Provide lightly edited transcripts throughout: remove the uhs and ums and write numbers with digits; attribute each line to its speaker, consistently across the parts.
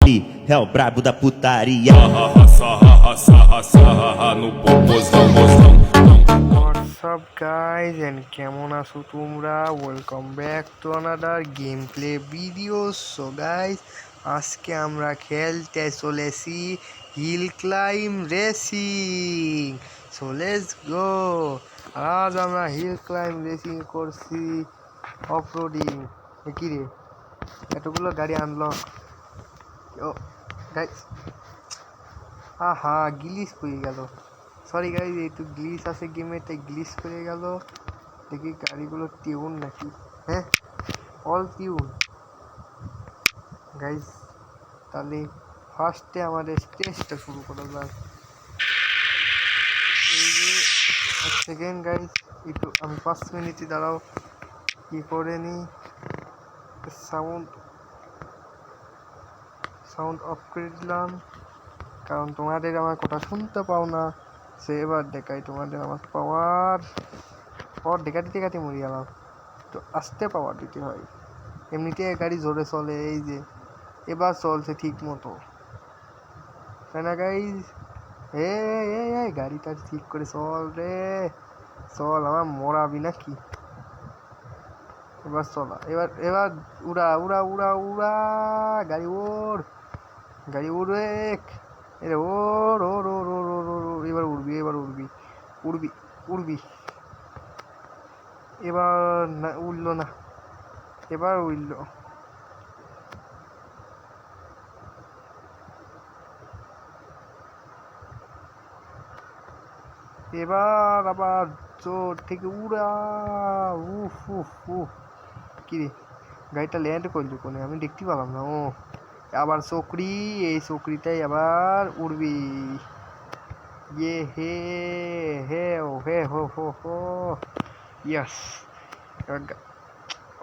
Speaker 1: é o brabo da putaria.
Speaker 2: No popozão, mozão.
Speaker 3: What's up guys and কেমন আছো তোমরা? Welcome back to another game play video. So guys, আজকে আমরা খেলতে চলেছি hill climb racing. So let's go. আজ আমরা হিল ক্লাইম রেসিং করছি, অফরোডিং। কি রে, এতগুলো গাড়ি আনলক। ও গাইজ, আহা গ্লিচ হয়ে গেল। সরি গাইজ, একটু গ্লিচ আছে গেমে, তাই গ্লিচ করে গেল। দেখি গাড়িগুলো টিউন নাকি। হ্যাঁ, অল টিউন গাইজ। তাহলে ফার্স্টে আমাদের স্টেজটা শুরু করা যাক। এই যে এক সেকেন্ড গাইজ, একটু আমি 5 মিনিটই দাঁড়াও, কি করে নি। সাউন্ড অফ করে দিলাম, কারণ তোমাদের আমার কথা শুনতে পাও না। সে এবার দেখাই তোমাদের আমার পাওয়ার দেখাতে দেখাতে মরি গেলাম। তো আস্তে পাওয়ার দিতে হয়, এমনিতে গাড়ি জোরে চলে। এই যে এবার চলছে ঠিক মতো, তাই না গাইজ? এই গাড়িটা ঠিক করে চল রে, চল, আমার মরাবি নাকি? এবার চলা, এবার এবার উড়া উড়া উড়া উড়া, গাড়ি ওর, গাড়ি উড়ে, এরে ওর ওর ওর ওর ওর ওর, এবার উড়বি, এবার উড়বি উড়বি উড়বি। এবার না, উড়লো না, এবার উড়লো। এবার আবার জোর থেকে উড়া। উফ উফ উফ, কিরে গাড়িটা ল্যান্ড করলো কোনে, আমি দেখতে পেলাম না। ও আবার চকরি, এই চকরিটাই আবার উড়বি। ইয়ে হে হে ও হে হো হো হো, ইয়াস।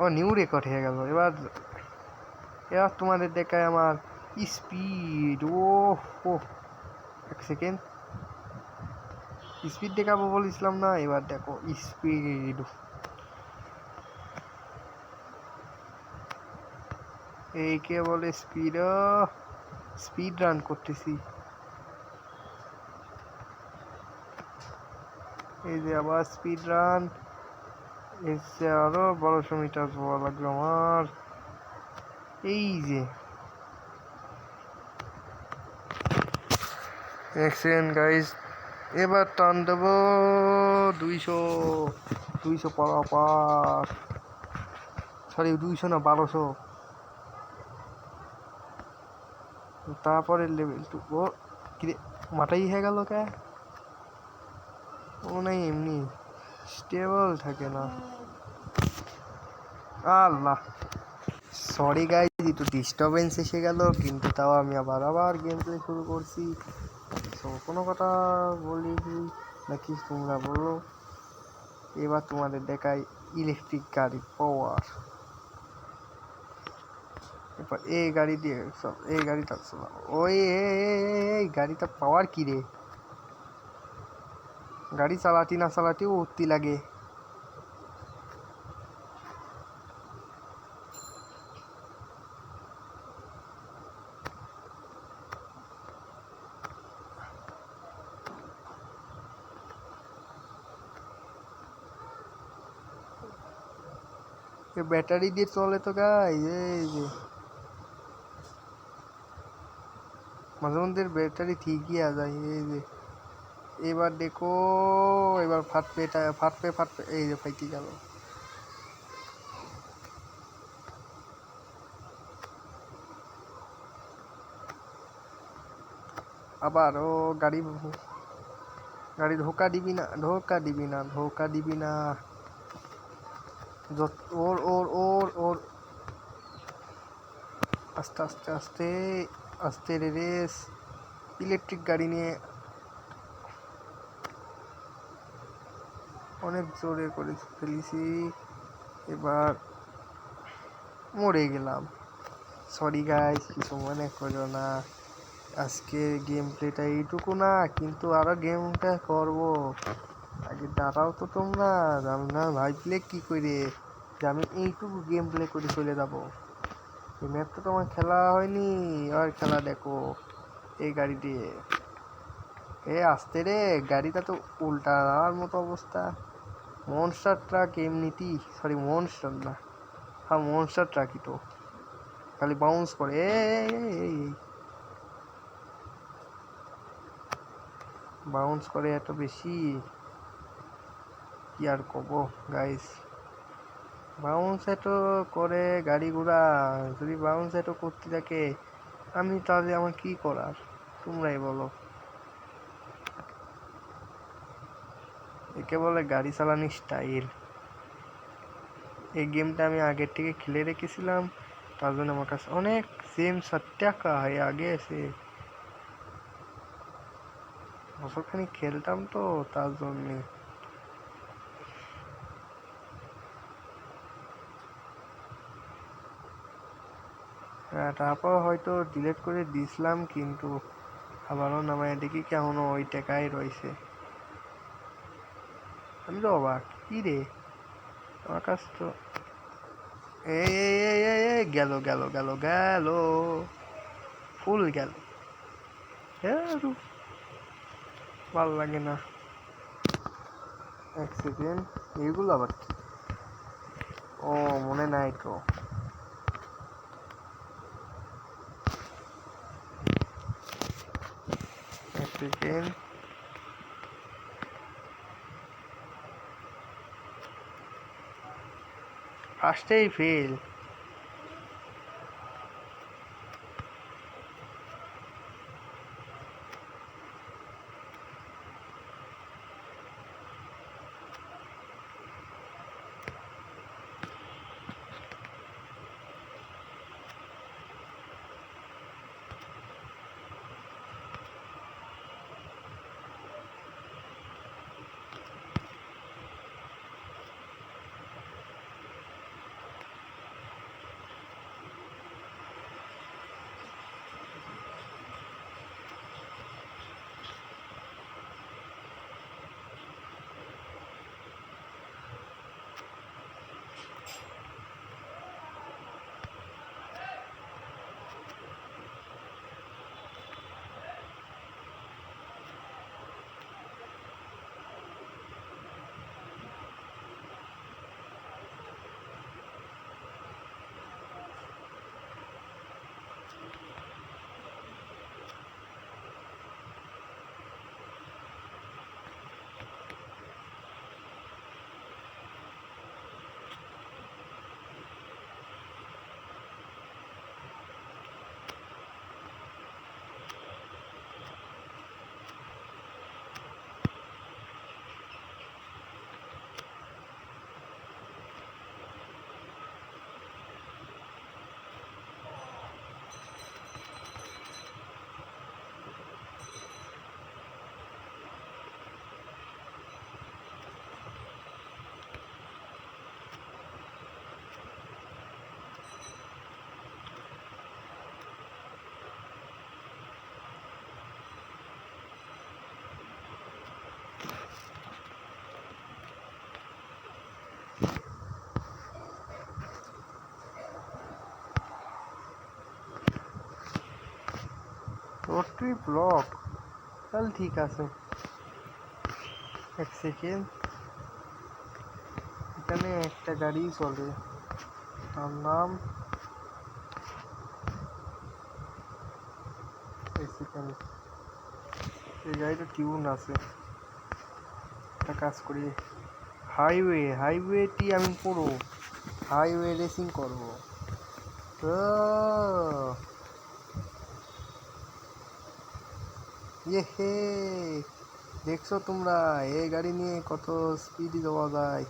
Speaker 3: ও নিউ রেকর্ড হয়ে গেল। এবার এবার তোমাদের দেখায় আমার স্পিড। ও হো, এক সেকেন্ড, স্পিড দেখাবো বলেছিলাম না, এবার দেখো স্পিড। এই কে বলে স্পিড, স্পিড রান করতেছি। এই যে আবার স্পিড রান, এসে আরো 1200 মিটার যাওয়া লাগলো আমার। এই যে এক সেকেন্ড গাইজ, এবার টান দেবো 200 200 পার, সরি 200 না 1200। তারপরে লেভেল 2। ও কিরে, মাথাই হয়ে গেল কে? ও নাই, এমনি স্টেবল থাকে না। আল্লাহ, সরি গাইজ, একটু ডিস্টারবেন্স এসে গেল, কিন্তু তাও আমি আবার গেম প্লে শুরু করছি। তো কোনো কথা বলি নাকি তোমরা বলো? এবার তোমাদের দেখাই ইলেকট্রিক গাড়ির পাওয়ার। এবার এই গাড়ি দিয়ে সব, এই গাড়িটা ওই এই গাড়িটা পাওয়ার কি রে, গাড়ি চালাতি না চালাতেও উঠতি লাগে। ব্যাটারি দিয়ে চলে তো গাই। এই যে মাঝে মধ্যে ব্যাটারি ঠিকই আ যায়। এই যে এবার দেখো, এবার ফাটবে, ফাটবে ফাটবে, এই যে ফাইটি গেল। আবার ও গাড়ি গাড়ি ধোকা দিবি না, ধোকা দিবি না, ধোকা দিবি না। ওর ওর ওর ওর, আস্তে আস্তে আস্তে আস্তে রেস। ইলেকট্রিক গাড়ি নিয়ে অনেক জোরে করে ফেলেছি, এবার মরে গেলাম। সরি গাইস, কিছু মনে করো না। আজকে গেম প্লেটা এইটুকু না, কিন্তু আরো গেমটা করবো। আগে দাঁড়াও তো তোমরা, আমি না ভাই প্লে কি করে যে আমি এইটুকু গেম প্লে করে চলে যাবো। এই ম্যাপ তো তোমার খেলা হয়নি, আর খেলা দেখো এই গাড়ি দিয়ে। এ আসতে রে, গাড়িটা তো উল্টা দেওয়ার মতো অবস্থা। মনস্টার ট্রাক এমনিতি, সরি মনস্টার না, হ্যাঁ মনস্টার ট্রাকই তো, খালি বাউন্স করে। বাউন্স করে এত বেশি, কি আর কব গাইস। বাউন্স এত করে গাড়ি ঘোড়া, যদি বাউন্স এত করতে থাকে আমি তাহলে আমার কি করার, তোমরাই বলো। একে বলে গাড়ি চালানোর স্টাইল। এই গেমটা আমি আগের থেকে খেলে রেখেছিলাম, তার জন্য আমার কাছে অনেক সেম 60 টাকা হয়। আগে এসে বছরখানি খেলতাম তো, তার জন্যে। তারপর হয়তো ডিলিট করে দিয়েছিলাম, কিন্তু আবারও নামায় দেখি কেমনও ওই টাকাই রয়েছে। আমি তো অবাক, কি রে আমার কাছ তো এই গেল গেল গেল গেল, ফুল গেল। ভাল লাগে না। এক সেকেন্ড, এইগুলো আবার কি? ও মনে নাই তো। এক সেকেন্ড, ফার্স্টেই ফেল। রোড ট্রিপ ব্লক, তাহলে ঠিক আছে। এক সেকেন্ড, এখানে একটা গাড়ি চলে, তার নাম, এক সেকেন্ড, এই গাড়িটা টিউন আছে। একটা কাজ করি, হাইওয়েটি আমি করবো, হাইওয়ে রেসিং করবো। হে, দেখছো তোমরা এই গাড়ি নিয়ে কত স্পিডে যাওয়া যায়।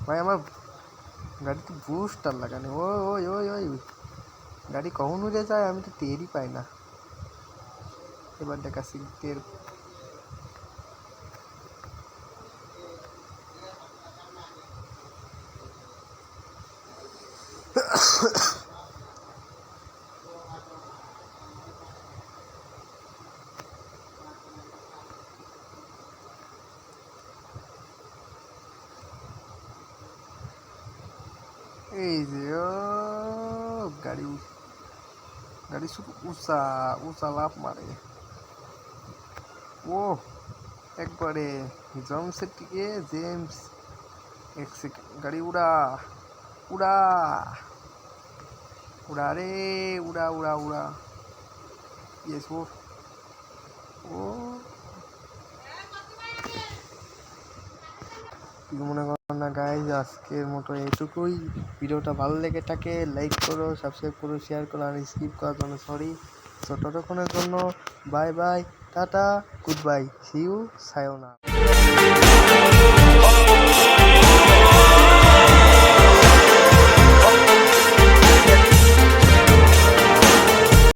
Speaker 3: ভাই আমার গাড়িতে বুস্টার লাগানো, ওই ওই ওই ওই গাড়ি কখন উড়ে যায় আমি তো টেরই পাই না। এবার দেখাচ্ছি টের। গাড়ি গাড়ি শুধু উঁচা উঁচা লাফ মারে। ও একবারে জমসের দিকে জেমস। এক সেকেন্ড, গাড়ি উড়া উড়া উড়া রে, উড়া উড়া উড়া। ইয়েস ও ও কিছু মনে করো না গাইজ, আজকের মতো এইটুকুই। ভিডিওটা ভালো লেগে থাকে লাইক করো, সাবস্ক্রাইব করো, শেয়ার করো, আর স্কিপ করার জন্য সরি। তো ততক্ষণের জন্য bye bye, tata, good bye, see you, সায়োনারা।